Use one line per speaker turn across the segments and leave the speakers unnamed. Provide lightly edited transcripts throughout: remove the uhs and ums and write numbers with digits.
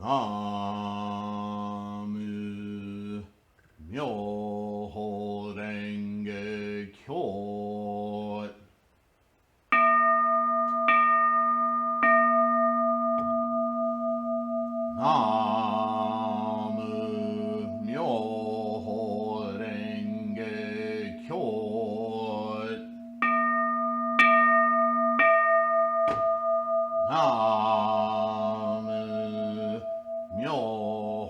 나무 묘호랭개교 나무 묘호랭개교 나무 묘호랭개교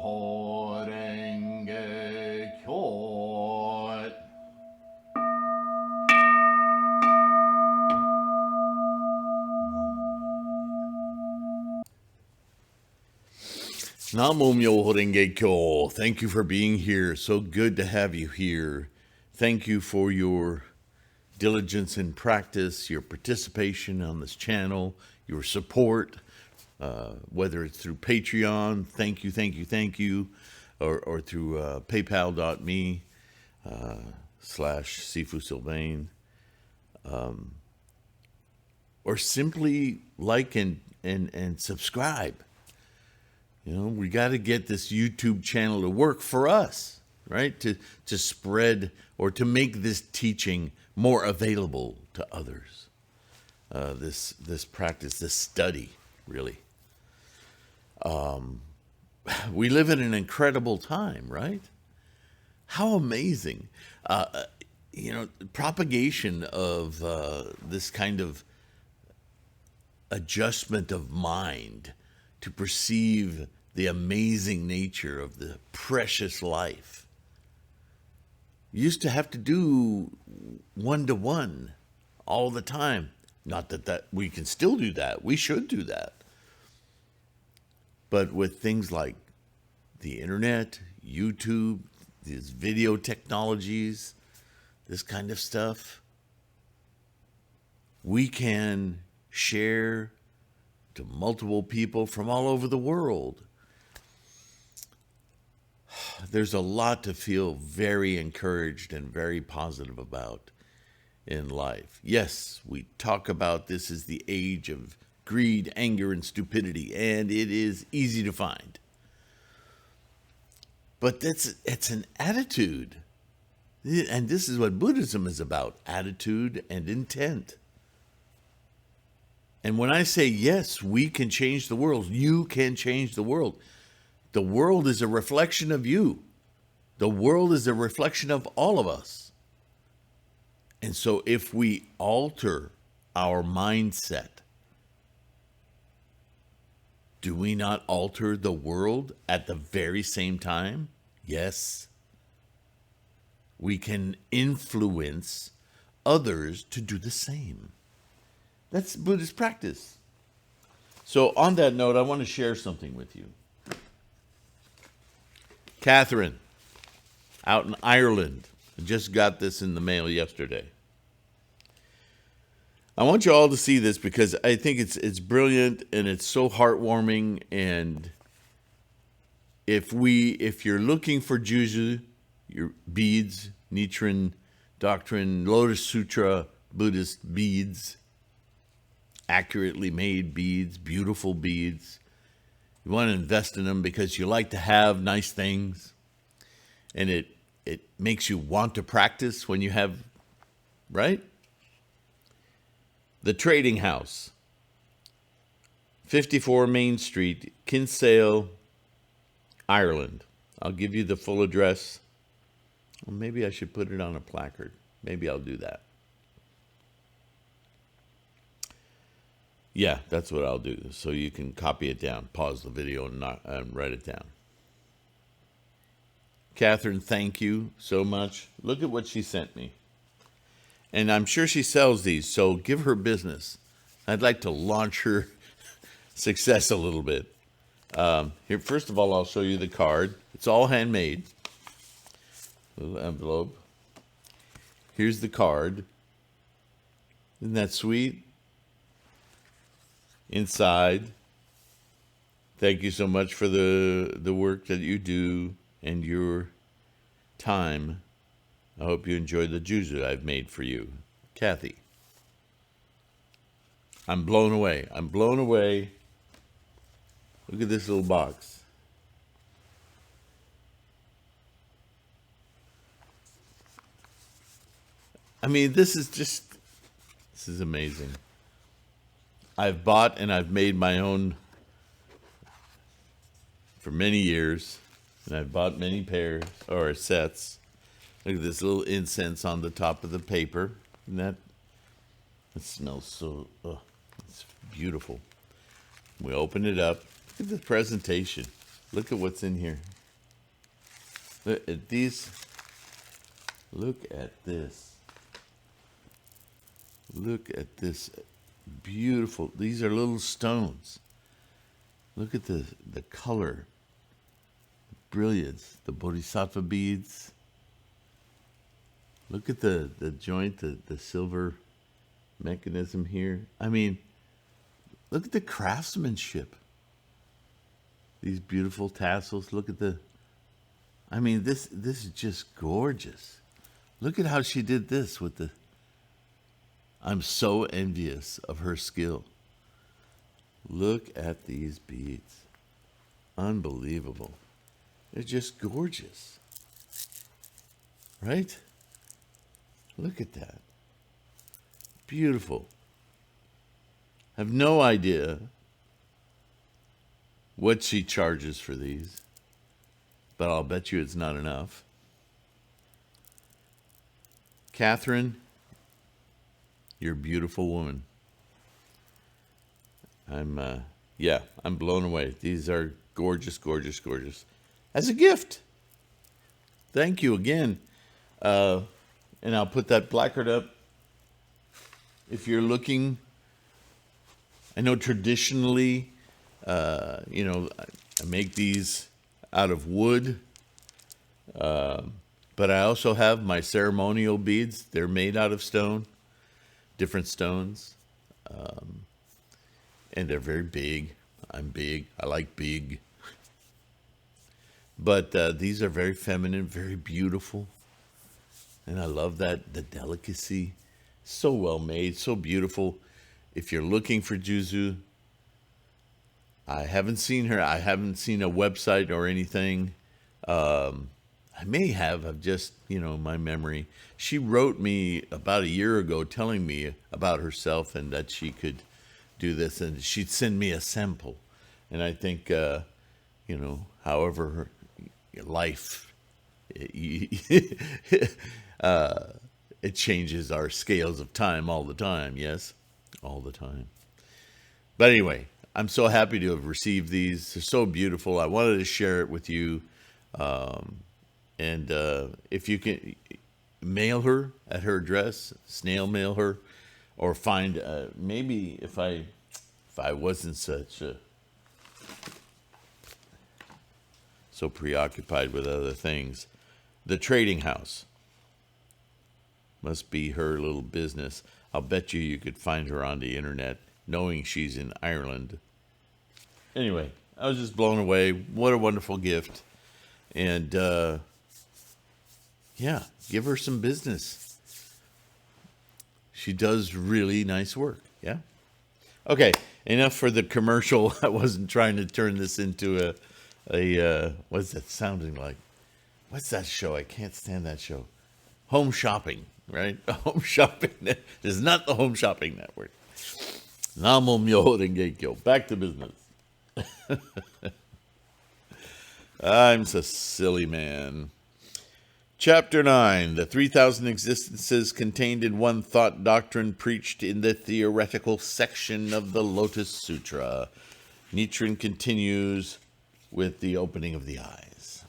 Namo Myoho Renge Kyo. Thank you for being here. So good to have you here. Thank you for your diligence in practice, your participation on this channel, your support, whether it's through Patreon, thank you, or through paypal.me /Sifu Sylvain, or simply like and subscribe. You know, we got to get this YouTube channel to work for us, right? To spread or to make this teaching more available to others. This practice, this study, really. We live in an incredible time, right? How amazing. Propagation of this kind of adjustment of mind to perceive the amazing nature of the precious life. You used to have to do one-to-one all the time. Not that we can still do that. We should do that. But with things like the internet, YouTube, these video technologies, this kind of stuff, we can share to multiple people from all over the world. There's a lot to feel very encouraged and very positive about in life. Yes, we talk about this as the age of greed, anger, and stupidity, and it is easy to find. But it's an attitude. And this is what Buddhism is about, attitude and intent. And when I say, yes, we can change the world, you can change the world. The world is a reflection of you. The world is a reflection of all of us. And so if we alter our mindset, do we not alter the world at the very same time? Yes. We can influence others to do the same. That's Buddhist practice. So on that note, I want to share something with you. Catherine, out in Ireland, just got this in the mail yesterday. I want you all to see this because I think it's brilliant and it's so heartwarming. And if you're looking for Juju, your beads, Nichiren doctrine, Lotus Sutra, Buddhist beads, accurately made beads, beautiful beads. You want to invest in them because you like to have nice things. And it makes you want to practice when you have, right? The Trading House, 54 Main Street, Kinsale, Ireland. I'll give you the full address. Well, maybe I should put it on a placard. Maybe I'll do that. Yeah, that's what I'll do. So you can copy it down, pause the video, and write it down. Catherine, thank you so much. Look at what she sent me. And I'm sure she sells these, so give her business. I'd like to launch her success a little bit. Here, first of all, I'll show you the card. It's all handmade. Little envelope. Here's the card. Isn't that sweet? Inside, thank you so much for the work that you do and your time. I hope you enjoy the juju I've made for you. Kathy. I'm blown away. I'm blown away. Look at this little box. I mean, this is amazing. I've bought and I've made my own for many years, and I've bought many pairs or sets. Look at this little incense on the top of the paper. And that it smells so, it's beautiful. We open it up. Look at the presentation. Look at what's in here. Look at these. Look at this. Look at this beautiful. These are little stones. Look at the color, brilliance, the bodhisattva beads. Look at the joint, the silver mechanism here. I mean, look at the craftsmanship. These beautiful tassels. Look at I mean, this is just gorgeous. Look at how she did this with I'm so envious of her skill. Look at these beads. Unbelievable. They're just gorgeous. Right? Look at that. Beautiful. I have no idea what she charges for these, but I'll bet you it's not enough. Catherine, you're a beautiful woman. I'm blown away. These are gorgeous, gorgeous, gorgeous. As a gift. Thank you again. And I'll put that placard up. If you're looking, I know traditionally, I make these out of wood. But I also have my ceremonial beads. They're made out of stone, different stones. And they're very big. I'm big. I like big. But these are very feminine, very beautiful. And I love that, the delicacy. So well made, so beautiful. If you're looking for Juzu, I haven't seen her. I haven't seen a website or anything. I may have. I've just, my memory. She wrote me about a year ago telling me about herself and that she could do this. And she'd send me a sample. And I think, however your life, it changes our scales of time all the time. Yes, all the time. But anyway, I'm so happy to have received these. They're so beautiful. I wanted to share it with you. And if you can mail her at her address, snail mail her, or find maybe if I wasn't so preoccupied with other things, the trading house must be her little business. I'll bet you could find her on the internet, knowing she's in Ireland. Anyway, I was just blown away. What a wonderful gift. And give her some business. She does really nice work. Yeah. Okay, enough for the commercial. I wasn't trying to turn this into a what's that sounding like? What's that show? I can't stand that show. Home Shopping, right? Home Shopping. This is not the Home Shopping Network. Namo myoho renge. Back to business. I'm so silly, man. Chapter 9, the 3,000 existences contained in one thought doctrine preached in the theoretical section of the Lotus Sutra. Nichiren continues with the opening of the eyes.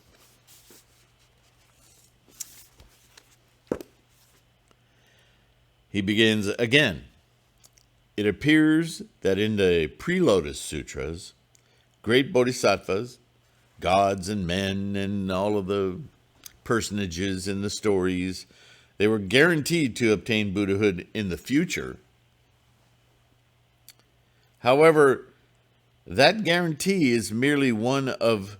He begins again. It appears that in the pre-Lotus Sutras, great bodhisattvas, gods and men and all of the personages in the stories, they were guaranteed to obtain Buddhahood in the future. However, that guarantee is merely one of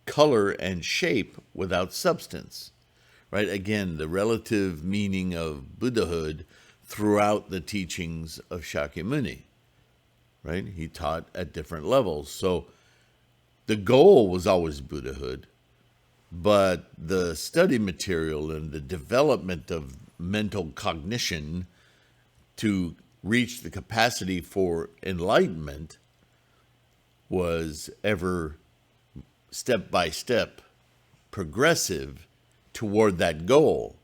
color and shape without substance. Right? Again, the relative meaning of Buddhahood throughout the teachings of Shakyamuni. Right? He taught at different levels. So the goal was always Buddhahood, but the study material and the development of mental cognition to reach the capacity for enlightenment was ever step by step progressive toward that goal.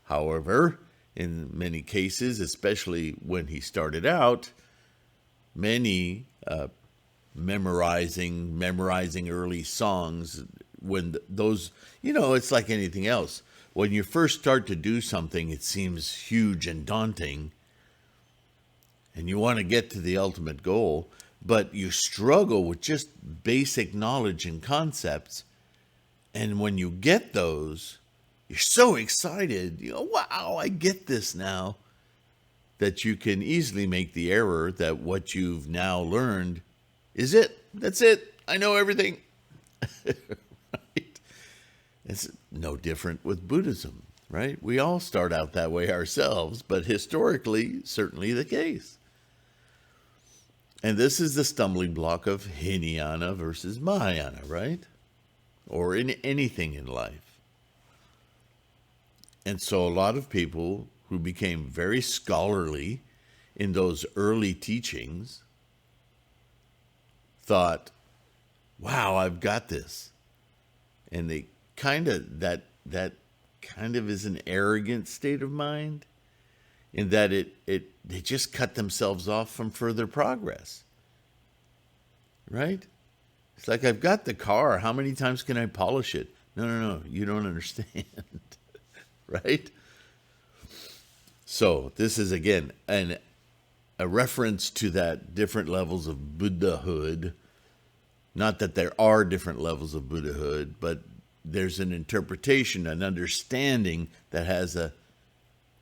However, in many cases, especially when he started out, many memorizing early songs, when those, it's like anything else. When you first start to do something, it seems huge and daunting, and you want to get to the ultimate goal, but you struggle with just basic knowledge and concepts. And when you get those, you're so excited, wow, I get this now, that you can easily make the error that what you've now learned is it. That's it. I know everything. Right? It's no different with Buddhism, right? We all start out that way ourselves, but historically, certainly the case. And this is the stumbling block of Hinayana versus Mahayana, right? Or in anything in life. And so a lot of people who became very scholarly in those early teachings thought, wow, I've got this. And they that kind of is an arrogant state of mind, in that they just cut themselves off from further progress. Right? It's like, I've got the car. How many times can I polish it? No, you don't understand. Right? So this is, again, a reference to that different levels of Buddhahood. Not that there are different levels of Buddhahood, but there's an interpretation, an understanding that has a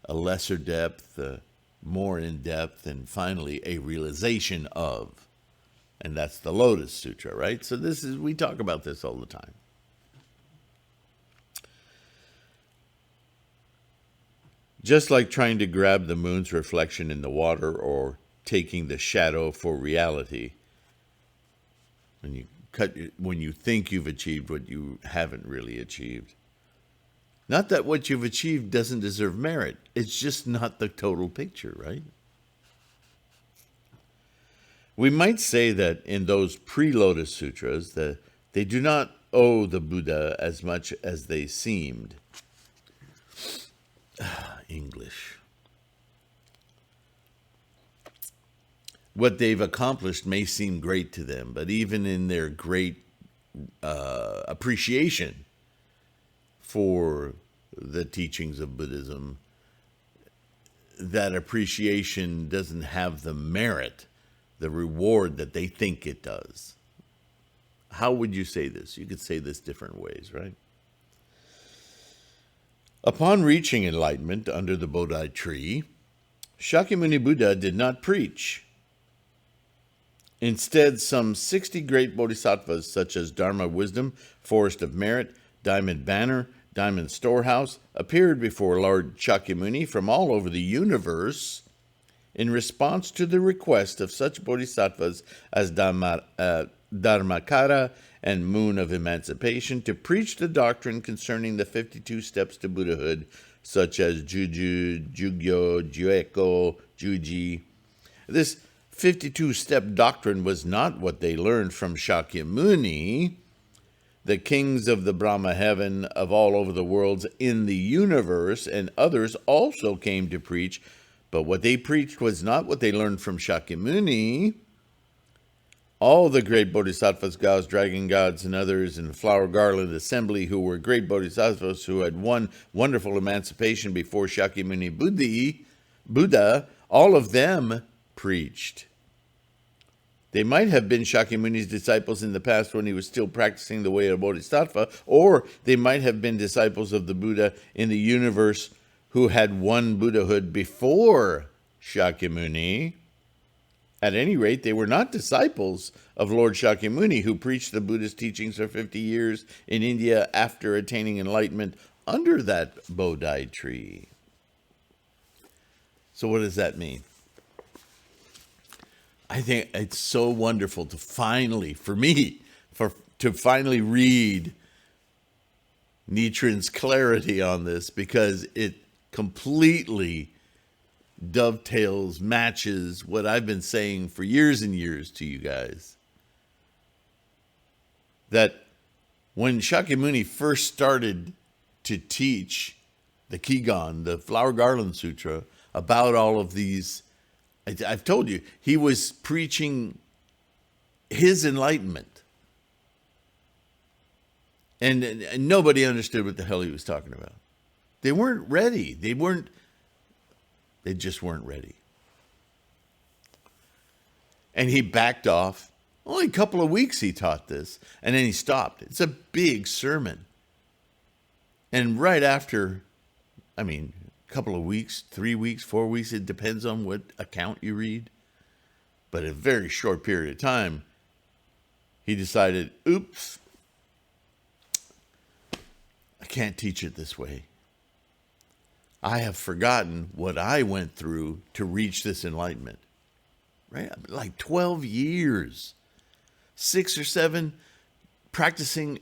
lesser depth, more in depth, and finally a realization of. And that's the Lotus Sutra, right? So we talk about this all the time. Just like trying to grab the moon's reflection in the water or taking the shadow for reality, when you think you've achieved what you haven't really achieved. Not that what you've achieved doesn't deserve merit. It's just not the total picture, right? We might say that in those pre-Lotus Sutras, that they do not owe the Buddha as much as they seemed. English. What they've accomplished may seem great to them, but even in their great appreciation for the teachings of Buddhism, that appreciation doesn't have the merit, the reward that they think it does. How would you say this? You could say this different ways, right? Upon reaching enlightenment under the Bodhi tree, Shakyamuni Buddha did not preach. Instead, some 60 great bodhisattvas, such as Dharma Wisdom, Forest of Merit, Diamond Banner, Diamond Storehouse, appeared before Lord Shakyamuni from all over the universe in response to the request of such bodhisattvas as Dharmakara and Moon of Emancipation to preach the doctrine concerning the 52 steps to Buddhahood, such as Juju, Jugyo, Jueko, Juji. This 52-step doctrine was not what they learned from Shakyamuni. The kings of the Brahma heaven of all over the worlds in the universe and others also came to preach, but what they preached was not what they learned from Shakyamuni. All the great bodhisattvas, gods, dragon gods, and others in the flower garland assembly who were great bodhisattvas who had won wonderful emancipation before Shakyamuni Buddha, all of them preached. They might have been Shakyamuni's disciples in the past when he was still practicing the way of Bodhisattva, or they might have been disciples of the Buddha in the universe who had won Buddhahood before Shakyamuni. At any rate, they were not disciples of Lord Shakyamuni, who preached the Buddhist teachings for 50 years in India after attaining enlightenment under that Bodhi tree. So what does that mean? I think it's so wonderful to finally, to finally read Nichiren's clarity on this, because it completely dovetails, matches what I've been saying for years and years to you guys. That when Shakyamuni first started to teach the Kigon, the Flower Garland Sutra, about all of these, I've told you, he was preaching his enlightenment. And nobody understood what the hell he was talking about. They weren't ready. They just weren't ready. And he backed off. Only a couple of weeks he taught this, and then he stopped. It's a big sermon. And right after, a couple of weeks, 3 weeks, 4 weeks, it depends on what account you read. But a very short period of time, he decided, oops, I can't teach it this way. I have forgotten what I went through to reach this enlightenment. Right? Like 12 years, 6 or 7, practicing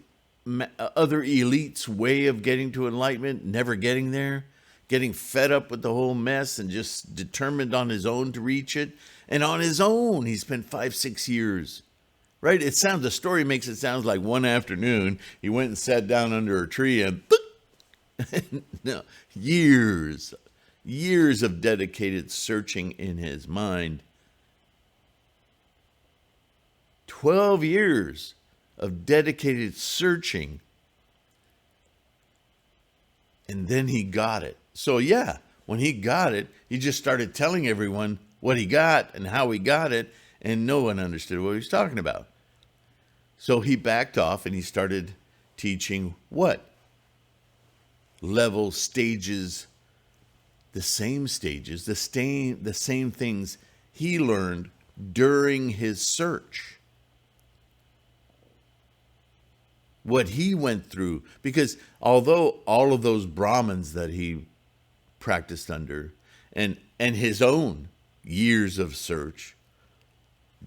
other elites' way of getting to enlightenment, never getting there, getting fed up with the whole mess and just determined on his own to reach it. And on his own, he spent 5, 6 years. Right? The story makes it sound like one afternoon, he went and sat down under a tree and no, years of dedicated searching in his mind. 12 years of dedicated searching. And then he got it. So yeah, when he got it, he just started telling everyone what he got and how he got it, and no one understood what he was talking about. So he backed off and he started teaching what? Levels, stages, the same stages, the same things he learned during his search. What he went through, because although all of those Brahmins that he practiced under and his own years of search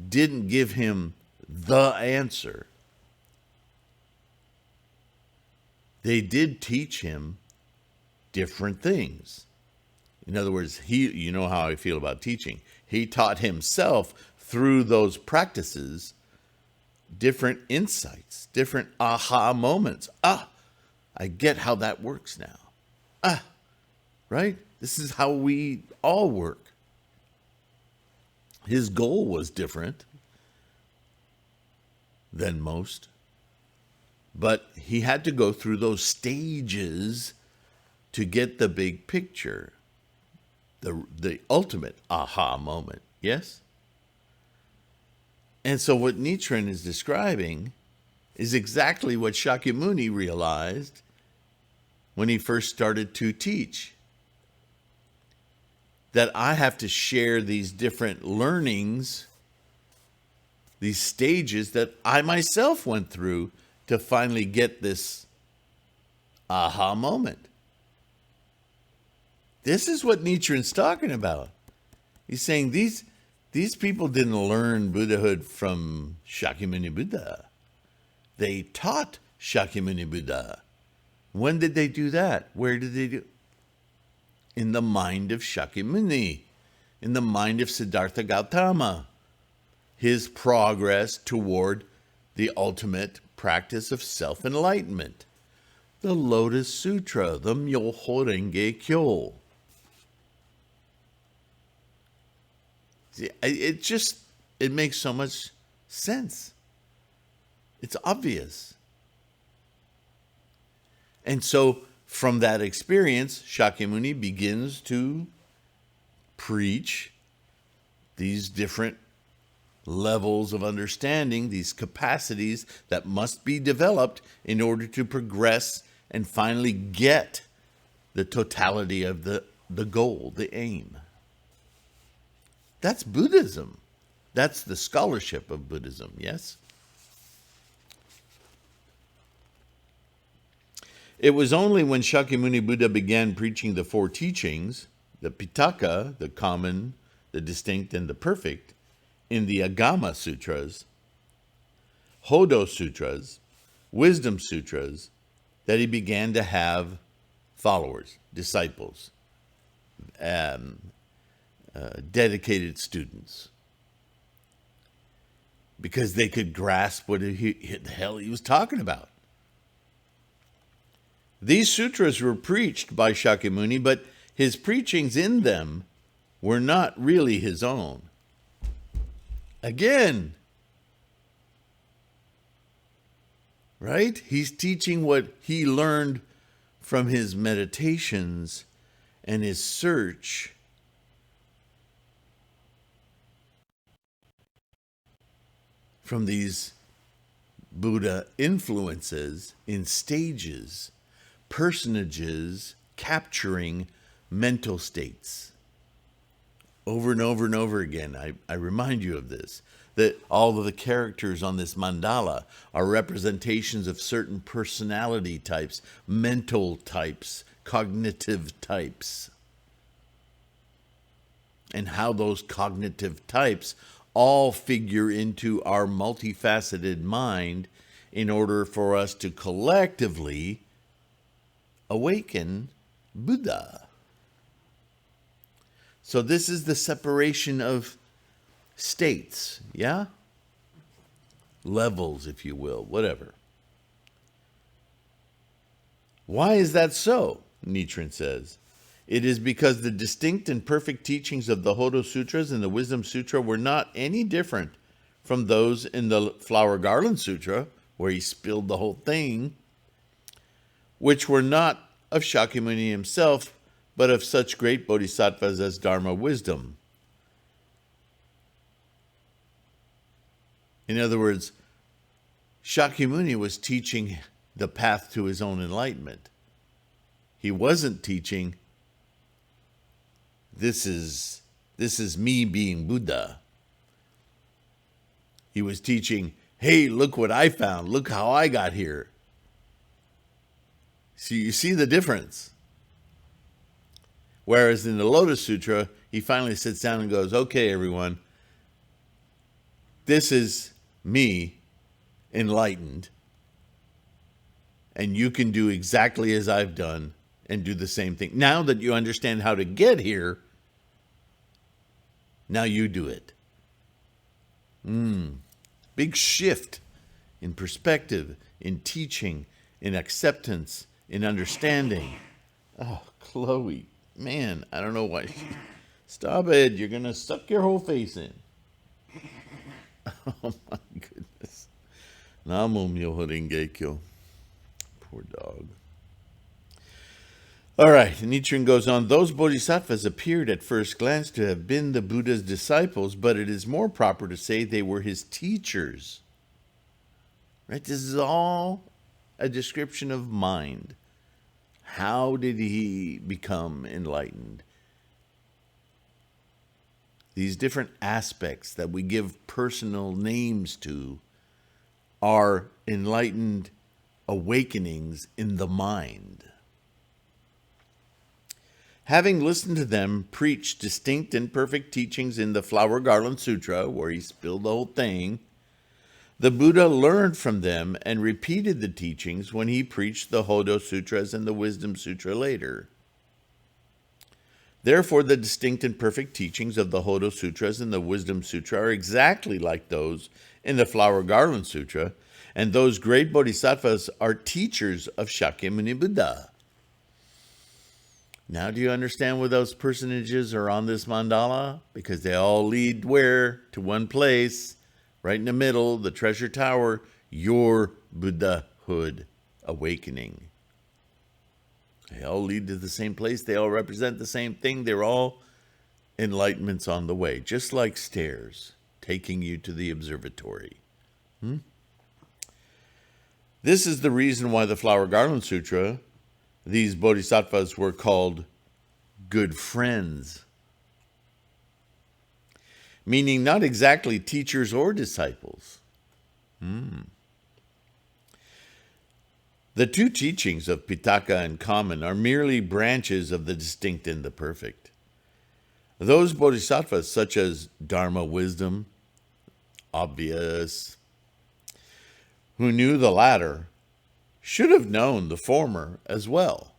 didn't give him the answer, they did teach him different things. In other words, you know how I feel about teaching. He taught himself through those practices different insights, different aha moments. I get how that works now. Right? This is how we all work. His goal was different than most, but he had to go through those stages to get the big picture, the ultimate aha moment. Yes? And so what Nichiren is describing is exactly what Shakyamuni realized when he first started to teach. That I have to share these different learnings, these stages that I myself went through to finally get this aha moment. This is what Nichiren's talking about. He's saying these people didn't learn Buddhahood from Shakyamuni Buddha. They taught Shakyamuni Buddha. When did they do that? Where did they do? In the mind of Shakyamuni, in the mind of Siddhartha Gautama, his progress toward the ultimate practice of self-enlightenment, the Lotus Sutra, the Myoho Renge Kyo. See, it makes so much sense. It's obvious. And so, from that experience, Shakyamuni begins to preach these different levels of understanding, these capacities that must be developed in order to progress and finally get the totality of the goal, the aim. That's Buddhism. That's the scholarship of Buddhism, yes? It was only when Shakyamuni Buddha began preaching the 4 teachings, the Pitaka, the common, the distinct, and the perfect, in the Agama Sutras, Hodo Sutras, Wisdom Sutras, that he began to have followers, disciples, dedicated students, because they could grasp what the hell he was talking about. These sutras were preached by Shakyamuni, but his preachings in them were not really his own. Again, right? He's teaching what he learned from his meditations and his search from these Buddha influences in stages, personages capturing mental states. Over and over and over again, I remind you of this, that all of the characters on this mandala are representations of certain personality types, mental types, cognitive types, and how those cognitive types all figure into our multifaceted mind in order for us to collectively awaken Buddha. So this is the separation of states, yeah? Levels, if you will, whatever. Why is that so? Nichiren says. It is because the distinct and perfect teachings of the Hodo Sutras and the Wisdom Sutra were not any different from those in the Flower Garland Sutra, where he spilled the whole thing, which were not of Shakyamuni himself, but of such great bodhisattvas as Dharma Wisdom. In other words, Shakyamuni was teaching the path to his own enlightenment. He wasn't teaching, this is me being Buddha. He was teaching, hey, look what I found. Look how I got here. So you see the difference. Whereas in the Lotus Sutra, he finally sits down and goes, okay, everyone, this is me enlightened, and you can do exactly as I've done and do the same thing. Now that you understand how to get here, now you do it. Big shift in perspective, in teaching, in acceptance, in understanding. Oh, Chloe, man, I don't know why. Stop it. You're going to suck your whole face in. Oh, my goodness. Namo Myoho Renge Kyo. Poor dog. All right, Nichiren goes on. Those bodhisattvas appeared at first glance to have been the Buddha's disciples, but it is more proper to say they were his teachers. Right? This is all a description of mind. How did he become enlightened? These different aspects that we give personal names to are enlightened awakenings in the mind. Having listened to them preach distinct and perfect teachings in the Flower Garland Sutra, where he spilled the whole thing, the Buddha learned from them and repeated the teachings when he preached the Hodo Sutras and the Wisdom Sutra later. Therefore, the distinct and perfect teachings of the Hodo Sutras and the Wisdom Sutra are exactly like those in the Flower Garland Sutra, and those great bodhisattvas are teachers of Shakyamuni Buddha. Now do you understand why those personages are on this mandala? Because they all lead where? To one place, right in the middle, the treasure tower, your Buddhahood awakening. They all lead to the same place. They all represent the same thing. They're all enlightenments on the way, just like stairs taking you to the observatory. This is the reason why the Flower Garland Sutra, these bodhisattvas were called good friends, meaning not exactly teachers or disciples. The two teachings of Pitaka and Common are merely branches of the distinct and the perfect. Those bodhisattvas, such as Dharma Wisdom, obvious, who knew the latter, should have known the former as well.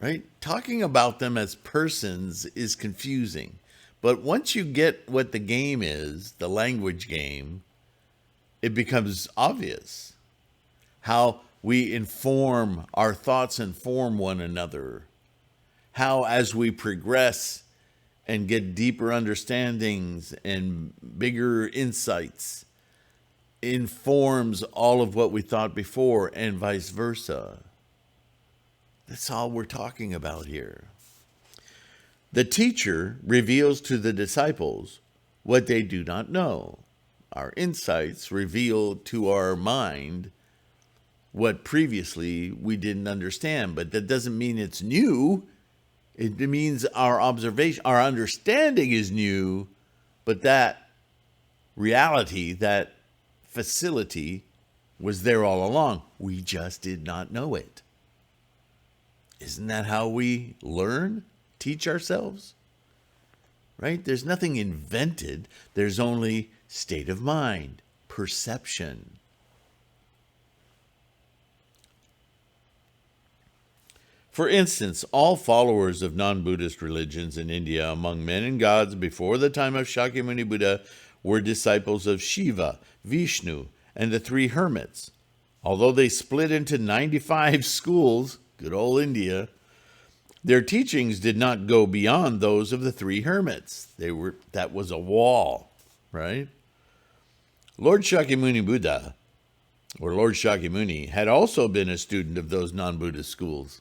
right? Talking about them as persons is confusing. But once you get what the game is, the language game, it becomes obvious how we inform, our thoughts inform one another, how as we progress and get deeper understandings and bigger insights, informs all of what we thought before and vice versa. That's all we're talking about here. The teacher reveals to the disciples what they do not know. Our insights reveal to our mind what previously we didn't understand, but that doesn't mean it's new. It means our observation, our understanding is new, but that reality, that facility was there all along. We just did not know it. Isn't that how we learn, teach ourselves? Right? There's nothing invented. There's only state of mind, perception. For instance, all followers of non-Buddhist religions in India among men and gods before the time of Shakyamuni Buddha were disciples of Shiva, Vishnu, and the three hermits. Although they split into 95 schools, good old India, their teachings did not go beyond those of the three hermits. That was a wall, right? Lord Shakyamuni Buddha, or Lord Shakyamuni, had also been a student of those non-Buddhist schools.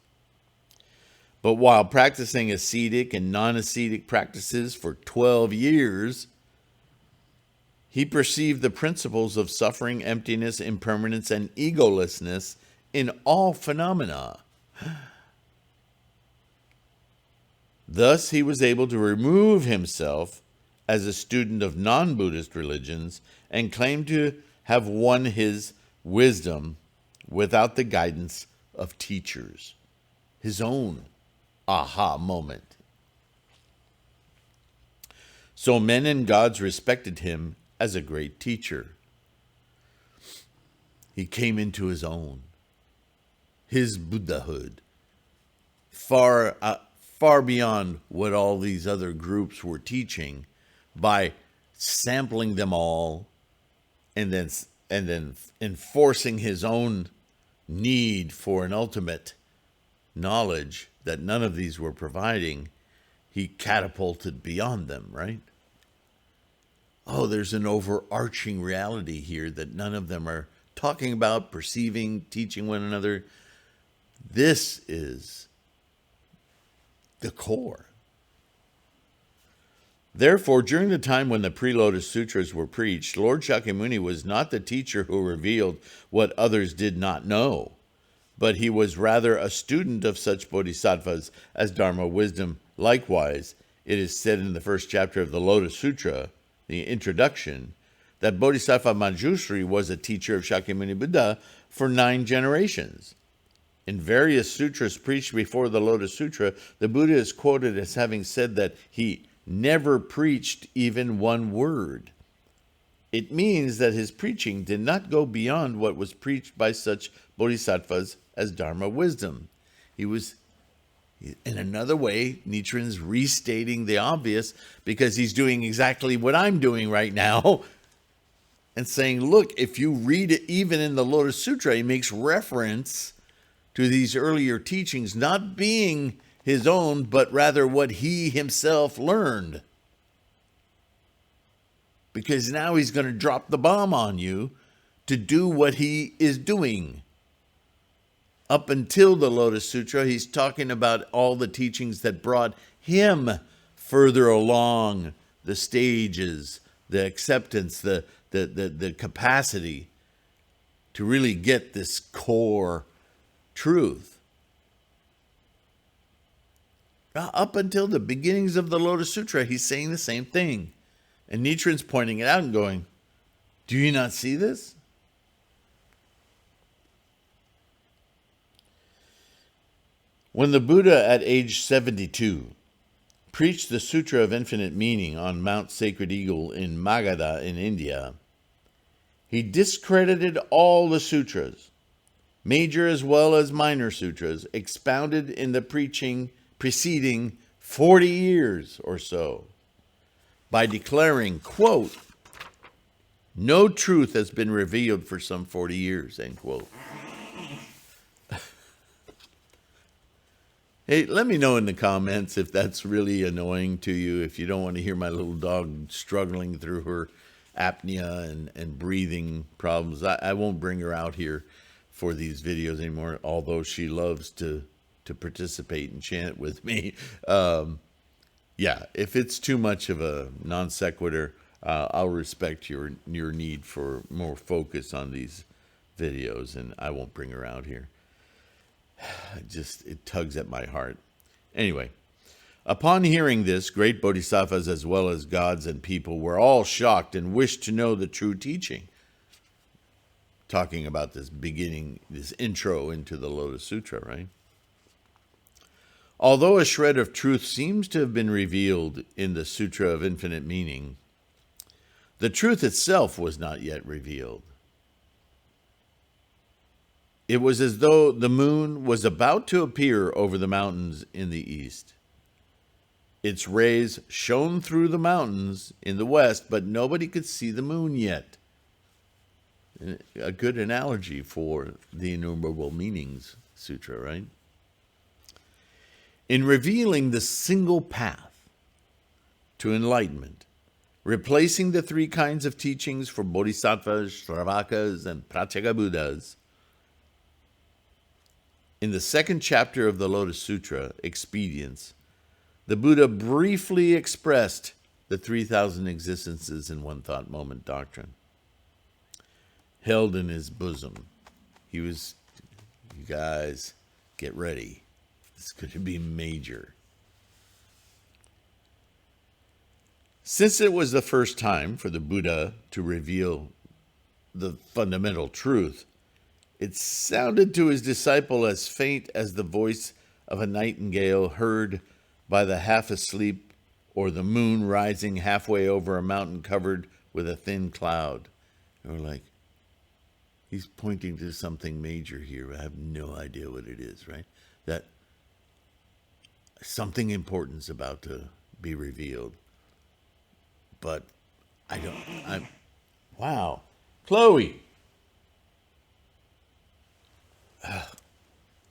But while practicing ascetic and non-ascetic practices for 12 years, he perceived the principles of suffering, emptiness, impermanence, and egolessness in all phenomena. Thus, he was able to remove himself as a student of non-Buddhist religions and claim to have won his wisdom without the guidance of teachers. His own aha moment. So men and gods respected him as a great teacher. He came into his own, his Buddhahood, far beyond what all these other groups were teaching, by sampling them all and then enforcing his own need for an ultimate knowledge that none of these were providing. He catapulted beyond them, right? Oh, there's an overarching reality here that none of them are talking about, perceiving, teaching one another. This is the core. Therefore, during the time when the pre-Lotus Sutras were preached, Lord Shakyamuni was not the teacher who revealed what others did not know, but he was rather a student of such bodhisattvas as Dharma wisdom. Likewise, it is said in the first chapter of the Lotus Sutra, the introduction, that Bodhisattva Manjushri was a teacher of Shakyamuni Buddha for 9 generations. In various sutras preached before the Lotus Sutra, the Buddha is quoted as having said that he never preached even one word. It means that his preaching did not go beyond what was preached by such bodhisattvas as Dharma wisdom. He was, in another way, Nichiren's restating the obvious, because he's doing exactly what I'm doing right now and saying, look, if you read it even in the Lotus Sutra, he makes reference to these earlier teachings not being his own, but rather what he himself learned. Because now he's going to drop the bomb on you to do what he is doing. Up until the Lotus Sutra, he's talking about all the teachings that brought him further along the stages, the acceptance, the capacity to really get this core truth. Up until the beginnings of the Lotus Sutra, he's saying the same thing. And Nichiren's pointing it out and going, do you not see this? When the Buddha at age 72 preached the Sutra of Infinite Meaning on Mount Sacred Eagle in Magadha in India, he discredited all the sutras major as well as minor sutras, expounded in the preceding 40 years or so, by declaring, quote, no truth has been revealed for some 40 years, end quote. Hey, let me know in the comments if that's really annoying to you, if you don't want to hear my little dog struggling through her apnea and breathing problems. I won't bring her out here for these videos anymore, although she loves to participate and chant with me. Yeah, if it's too much of a non sequitur, I'll respect your need for more focus on these videos, and I won't bring her out here. It tugs at my heart. Anyway, upon hearing this, great bodhisattvas as well as gods and people were all shocked and wished to know the true teaching. Talking about this intro into the Lotus Sutra, right? Although a shred of truth seems to have been revealed in the Sutra of Infinite Meaning, the truth itself was not yet revealed. It was as though the moon was about to appear over the mountains in the east. Its rays shone through the mountains in the west, but nobody could see the moon yet. A good analogy for the Innumerable Meanings Sutra, right? In revealing the single path to enlightenment, replacing the three kinds of teachings for bodhisattvas, shravakas, and pratyeka Buddhas, in the second chapter of the Lotus Sutra, Expedience, the Buddha briefly expressed the 3,000 existences in one thought moment doctrine. Held in his bosom, he was, you guys, get ready. It's going to be major. Since it was the first time for the Buddha to reveal the fundamental truth, it sounded to his disciple as faint as the voice of a nightingale heard by the half-asleep, or the moon rising halfway over a mountain covered with a thin cloud. And we're like, he's pointing to something major here. I have no idea what it is, right? That something important is about to be revealed. But wow. Chloe.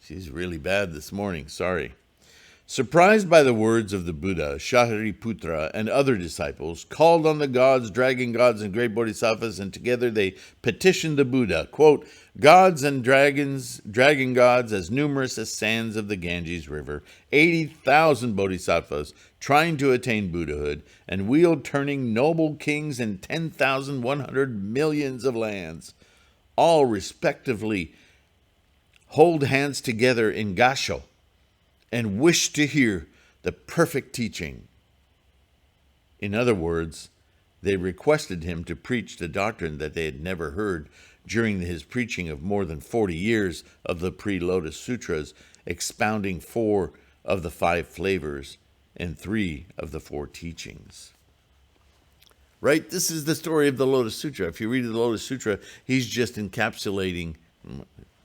She's really bad this morning. Sorry. Surprised by the words of the Buddha, Shariputra and other disciples called on the gods, dragon gods, and great bodhisattvas, and together they petitioned the Buddha, quote, gods and dragon gods as numerous as sands of the Ganges River, 80,000 bodhisattvas trying to attain Buddhahood, and wheel-turning noble kings in 10,100 millions of lands, all respectively hold hands together in Gosho and wish to hear the perfect teaching. In other words, they requested him to preach the doctrine that they had never heard during his preaching of more than 40 years of the pre-Lotus Sutras, expounding 4 of the 5 flavors and 3 of the 4 teachings. Right? This is the story of the Lotus Sutra. If you read the Lotus Sutra, he's just encapsulating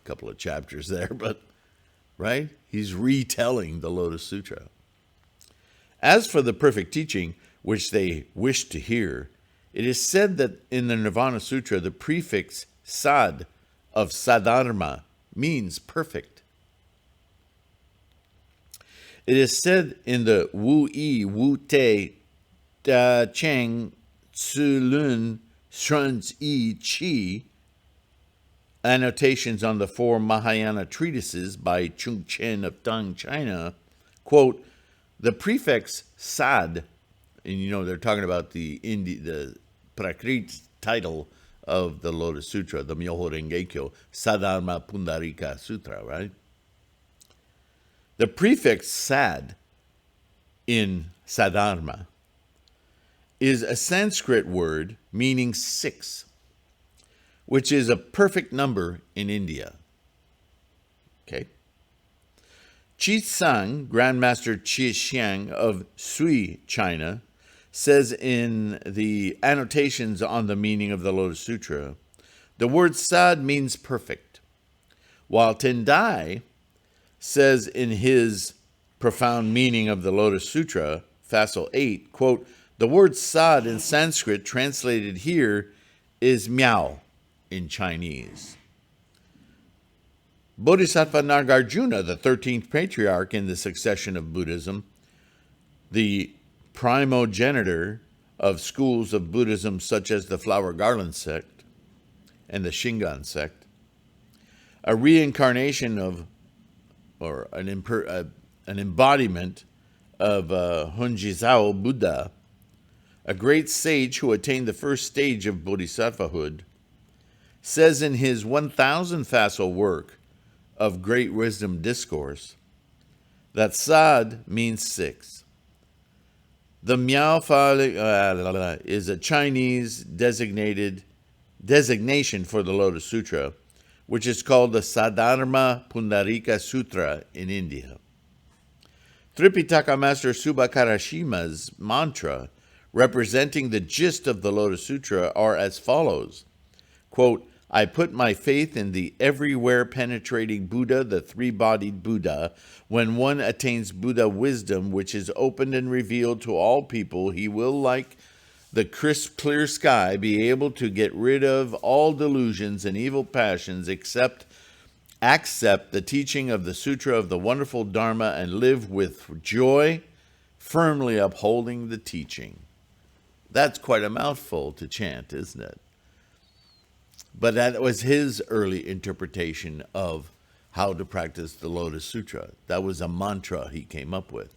couple of chapters there, but right? He's retelling the Lotus Sutra. As for the perfect teaching, which they wished to hear, it is said that in the Nirvana Sutra, the prefix sad of sadharma means perfect. It is said in the Wu Yi Wu Te Da Cheng Tsu Lun Shuns Yi Chi annotations on the 4 Mahayana treatises by Chung Chen of Tang, China, quote, the prefix sad, and they're talking about the Prakrit title of the Lotus Sutra, the Myoho Rengekyo, Sadharma Pundarika Sutra, right? The prefix sad in Sadharma is a Sanskrit word meaning 6, which is a perfect number in India. Okay. Qi Sang, Grandmaster Qi Xiang of Sui, China, says in the annotations on the meaning of the Lotus Sutra, the word sad means perfect. while Tendai says in his profound meaning of the Lotus Sutra, Facile 8, quote, the word sad in Sanskrit translated here is miao in Chinese. Bodhisattva Nagarjuna, the 13th patriarch in the succession of Buddhism, the primogenitor of schools of Buddhism such as the Flower Garland sect and the Shingon sect, a reincarnation of, or an embodiment of Hunjizao Buddha, a great sage who attained the first stage of bodhisattvahood, says in his 1,000 facile work of Great Wisdom Discourse that sad means 6. The Miao Fa is a Chinese designation for the Lotus Sutra, which is called the Saddharma Pundarika Sutra in India. Tripitaka Master Subhakarashima's mantra representing the gist of the Lotus Sutra are as follows. Quote, I put my faith in the everywhere penetrating Buddha, the three-bodied Buddha. When one attains Buddha wisdom, which is opened and revealed to all people, he will, like the crisp, clear sky, be able to get rid of all delusions and evil passions, accept the teaching of the Sutra of the Wonderful Dharma, and live with joy, firmly upholding the teaching. That's quite a mouthful to chant, isn't it? But that was his early interpretation of how to practice the Lotus Sutra. That was a mantra he came up with.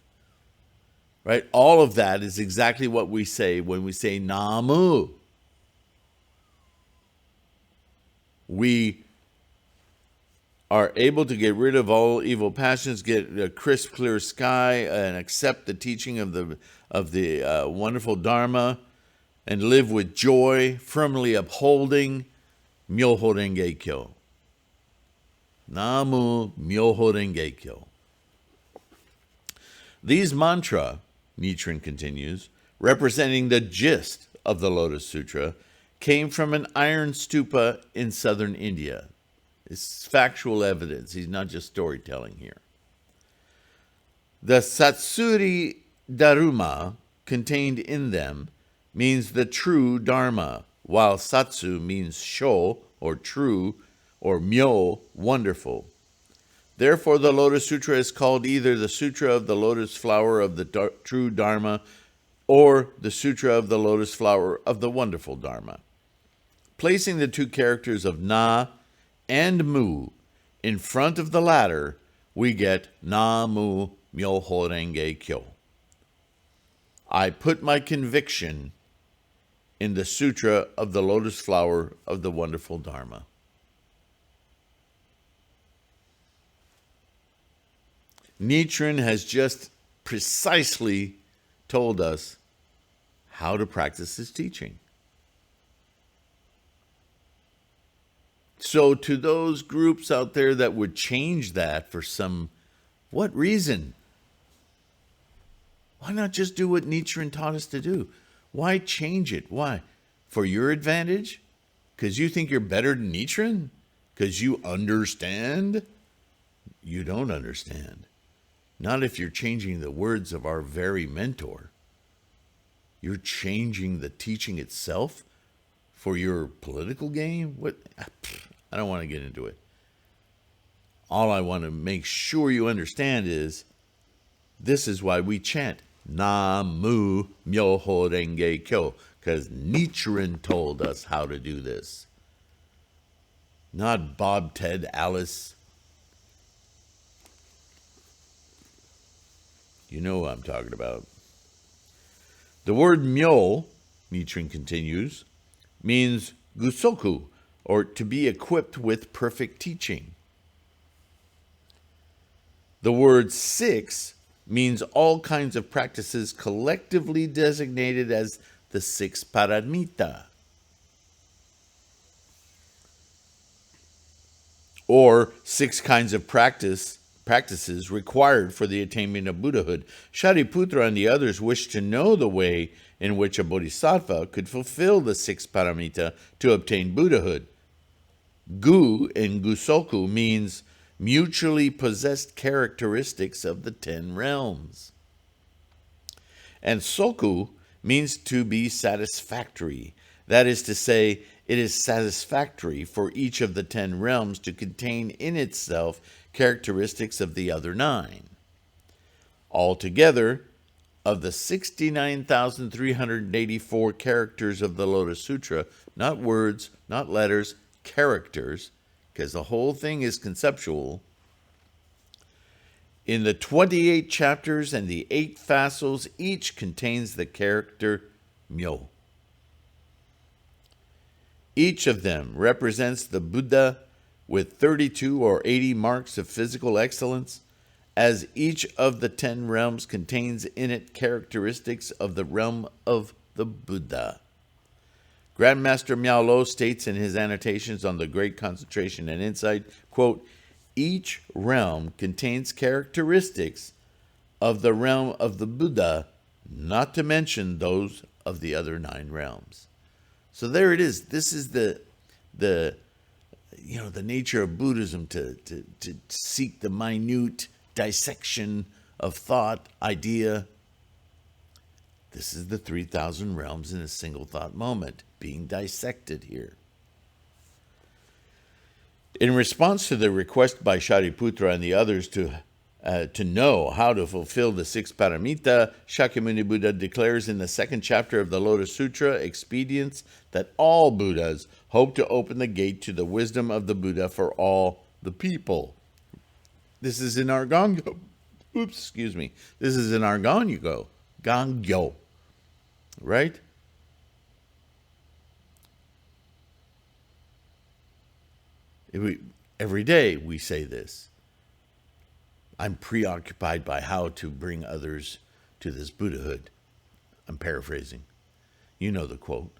Right? All of that is exactly what we say when we say Namu. We are able to get rid of all evil passions, get a crisp, clear sky, and accept the teaching of the wonderful Dharma, and live with joy, firmly upholding Myoho Renge Kyo. Namu Myoho Renge Kyo. These mantra, Nichiren continues, representing the gist of the Lotus Sutra, came from an iron stupa in southern India. It's factual evidence. He's not just storytelling here. The Satsuri Dharma contained in them means the true Dharma, while Satsu means sho, or true, or myo, wonderful. Therefore, the Lotus Sutra is called either the Sutra of the Lotus Flower of the True Dharma or the Sutra of the Lotus Flower of the Wonderful Dharma. Placing the two characters of Na and Mu in front of the latter, we get Namu Myoho Renge Kyo. I put my conviction in the Sutra of the Lotus Flower of the Wonderful Dharma. Nichiren has just precisely told us how to practice his teaching. So to those groups out there that would change that for what reason? Why not just do what Nichiren taught us to do? Why change it? Why? For your advantage? Because you think you're better than Nichiren? Because you understand? You don't understand. Not if you're changing the words of our very mentor. You're changing the teaching itself for your political game? What? I don't want to get into it. All I want to make sure you understand is this is why we chant Namu Myoho Renge Kyo, because Nichiren told us how to do this. Not Bob, Ted, Alice. You know what I'm talking about. The word myo, Nichiren continues, means gusoku, or to be equipped with perfect teaching. The word 6 means all kinds of practices collectively designated as the 6 paramita, or 6 kinds of practices required for the attainment of Buddhahood. Shariputra and the others wished to know the way in which a bodhisattva could fulfill the 6 paramita to obtain Buddhahood. Gu in Gusoku means mutually possessed characteristics of the 10 realms. And Soku means to be satisfactory. That is to say, it is satisfactory for each of the 10 realms to contain in itself characteristics of the other 9. Altogether, of the 69,384 characters of the Lotus Sutra, not words, not letters, characters, because the whole thing is conceptual, in the 28 chapters and the 8 facets, each contains the character Myo. Each of them represents the Buddha with 32 or 80 marks of physical excellence, as each of the 10 realms contains in it characteristics of the realm of the Buddha. Grandmaster Miao Lo states in his annotations on the Great Concentration and Insight, quote, each realm contains characteristics of the realm of the Buddha, not to mention those of the other 9 realms. So there it is. This is the nature of Buddhism, to seek the minute dissection of thought, idea. This is the 3,000 realms in a single thought moment being dissected here. In response to the request by Shariputra and the others to know how to fulfill the 6 paramita, Shakyamuni Buddha declares in the 2nd chapter of the Lotus Sutra expedience that all Buddhas hope to open the gate to the wisdom of the Buddha for all the people. This is in our Gangyo. This is in our Gangyo. Right? Every day we say this. I'm preoccupied by how to bring others to this Buddhahood. I'm paraphrasing. You know the quote.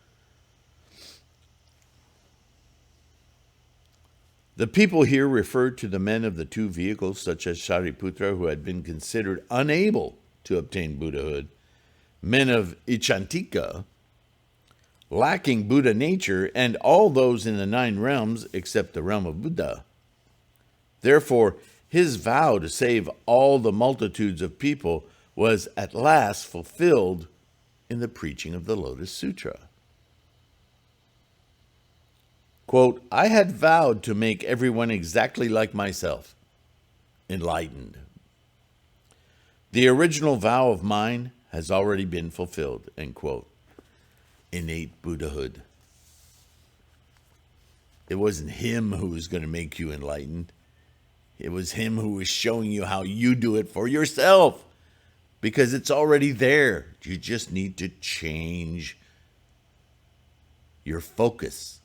The people here referred to the men of the 2 vehicles, such as Shariputra, who had been considered unable to obtain Buddhahood, men of Ichantika, lacking Buddha nature, and all those in the 9 realms except the realm of Buddha. Therefore, his vow to save all the multitudes of people was at last fulfilled in the preaching of the Lotus Sutra. Quote, I had vowed to make everyone exactly like myself, enlightened. The original vow of mine has already been fulfilled, end quote. Innate Buddhahood. It wasn't him who was going to make you enlightened. It was him who was showing you how you do it for yourself, because it's already there. You just need to change your focus.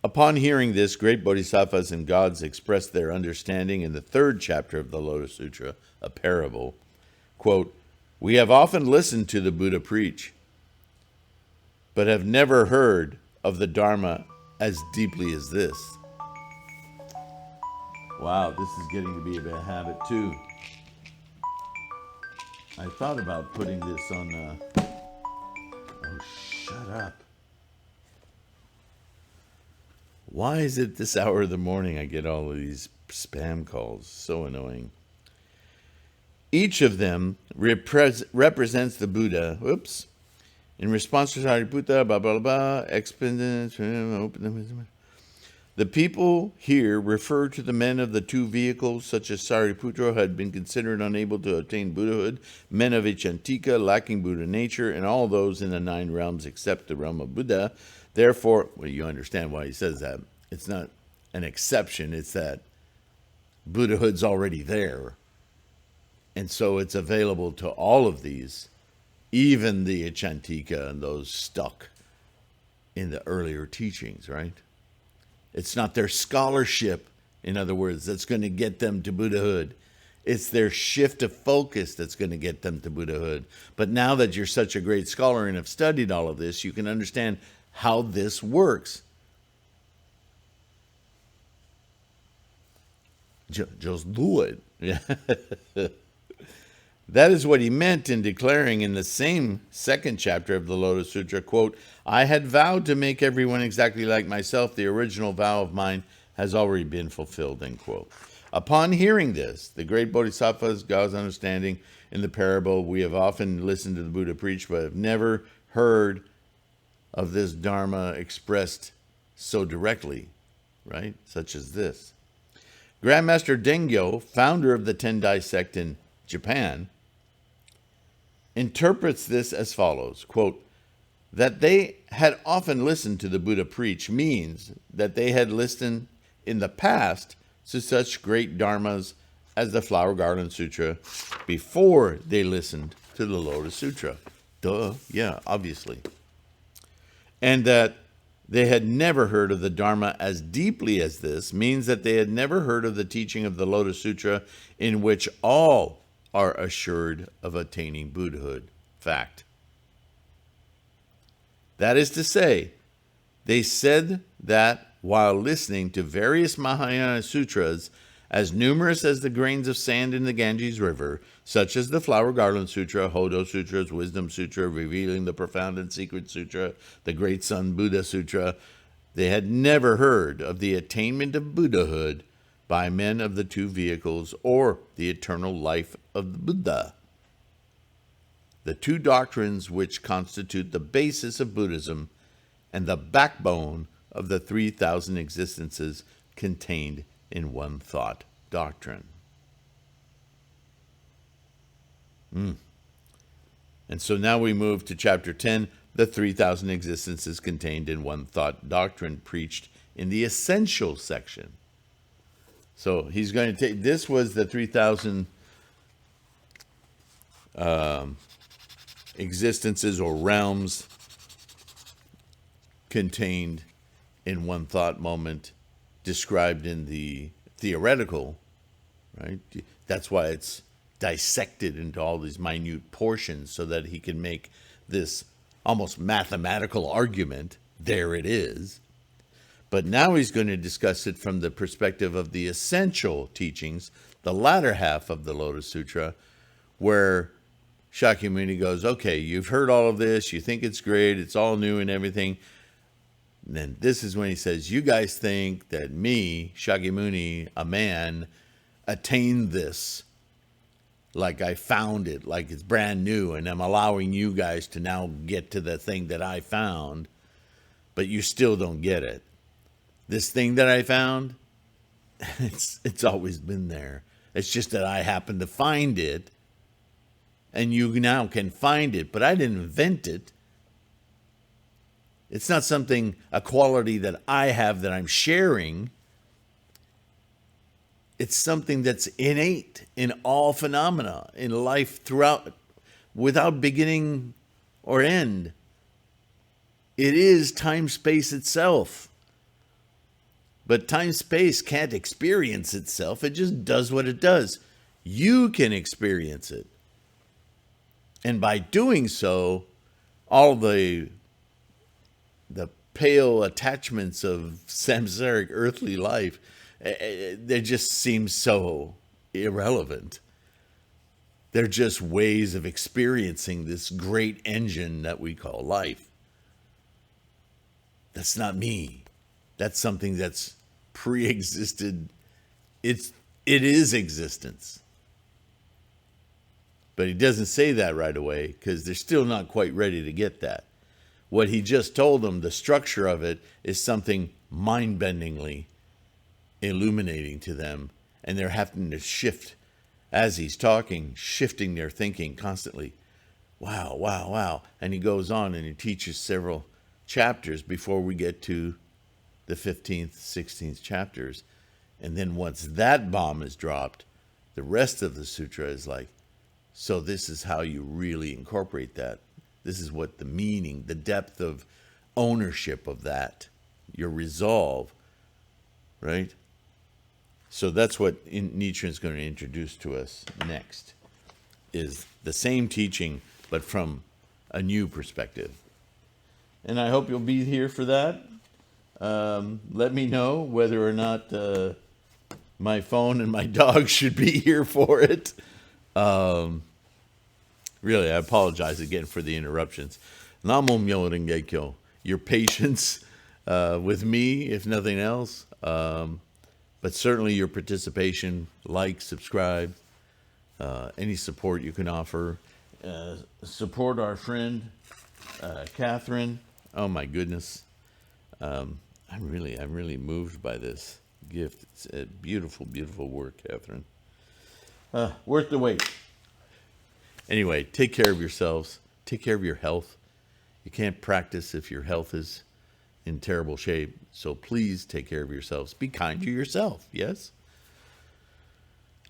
Upon hearing this, great bodhisattvas and gods expressed their understanding in the 3rd chapter of the Lotus Sutra, a parable. Quote, we have often listened to the Buddha preach, but have never heard of the Dharma as deeply as this. Wow, this is getting to be a bit of a habit too. I thought about putting this on oh, shut up. Why is it this hour of the morning I get all of these spam calls? So annoying. Each of them represents the Buddha. Whoops. In response to Sariputta, blah, blah, blah, the people here refer to the men of the 2 vehicles, such as Sariputta, who had been considered unable to obtain Buddhahood, men of Ichantika, lacking Buddha nature, and all those in the 9 realms except the realm of Buddha. Therefore, well, you understand why he says that. It's not an exception. It's that Buddhahood's already there. And so it's available to all of these, even the Ichantika and those stuck in the earlier teachings, right? It's not their scholarship, in other words, that's going to get them to Buddhahood. It's their shift of focus that's going to get them to Buddhahood. But now that you're such a great scholar and have studied all of this, you can understand how this works. Just do it. That is what he meant in declaring in the same second chapter of the Lotus Sutra, quote, I had vowed to make everyone exactly like myself. The original vow of mine has already been fulfilled, end quote. Upon hearing this, the great Bodhisattva's God's understanding in the parable, we have often listened to the Buddha preach, but have never heard of this Dharma expressed so directly, right? Such as this. Grandmaster Dengyo, founder of the Tendai sect in Japan, interprets this as follows, quote, that they had often listened to the Buddha preach means that they had listened in the past to such great dharmas as the Flower Garland Sutra before they listened to the Lotus Sutra. Duh, yeah, obviously. And that they had never heard of the Dharma as deeply as this means that they had never heard of the teaching of the Lotus Sutra in which all are assured of attaining Buddhahood. Fact. That is to say, they said that while listening to various Mahayana sutras, as numerous as the grains of sand in the Ganges River, such as the Flower Garland Sutra, Hodo Sutras, Wisdom Sutra, Revealing the Profound and Secret Sutra, the Great Sun Buddha Sutra, they had never heard of the attainment of Buddhahood by men of the two vehicles or the eternal life of the Buddha. The two doctrines which constitute the basis of Buddhism and the backbone of the 3,000 existences contained in one thought doctrine. And so now we move to chapter 10, the 3,000 existences contained in one thought doctrine, preached in the essential section. So he's going to take, this was the 3,000 existences or realms contained in one thought moment, described in the theoretical, right? That's why it's dissected into all these minute portions so that he can make this almost mathematical argument. There it is. But now he's going to discuss it from the perspective of the essential teachings, the latter half of the Lotus Sutra, where Shakyamuni goes, okay, you've heard all of this, you think it's great, it's all new and everything. And then this is when he says, you guys think that me, Shakyamuni, a man, attained this like I found it, like it's brand new, and I'm allowing you guys to now get to the thing that I found, but you still don't get it. This thing that I found, it's always been there. It's just that I happened to find it, and you now can find it, but I didn't invent it. It's not something, a quality that I have that I'm sharing. It's something that's innate in all phenomena, in life throughout, without beginning or end. It is time-space itself. But time-space can't experience itself. It just does what it does. You can experience it. And by doing so, all the pale attachments of samsaric earthly life, they just seem so irrelevant. They're just ways of experiencing this great engine that we call life. That's not me. That's something that's pre-existed. It is existence. But he doesn't say that right away because they're still not quite ready to get that. What he just told them, the structure of it, is something mind-bendingly illuminating to them, and they're having to shift as he's talking, shifting their thinking constantly. Wow, wow, wow. And he goes on and he teaches several chapters before we get to the 15th, 16th chapters. And then once that bomb is dropped, the rest of the sutra is like, so this is how you really incorporate that. This is what the meaning, the depth of ownership of that, your resolve, right? So that's what Nichiren is going to introduce to us next, is the same teaching, but from a new perspective. And I hope you'll be here for that. Let me know whether or not my phone and my dog should be here for it. Really, I apologize again for the interruptions. Namo Myo Renge Kyo. Your patience with me, if nothing else, but certainly your participation, like, subscribe, any support you can offer. Support our friend, Catherine. Oh my goodness. I'm really moved by this gift. It's a beautiful, beautiful work, Catherine. Worth the wait. Anyway, take care of yourselves. Take care of your health. You can't practice if your health is in terrible shape. So please take care of yourselves. Be kind to yourself, yes?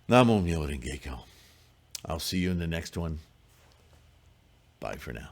Namo Myo Renge Kyo. I'll see you in the next one. Bye for now.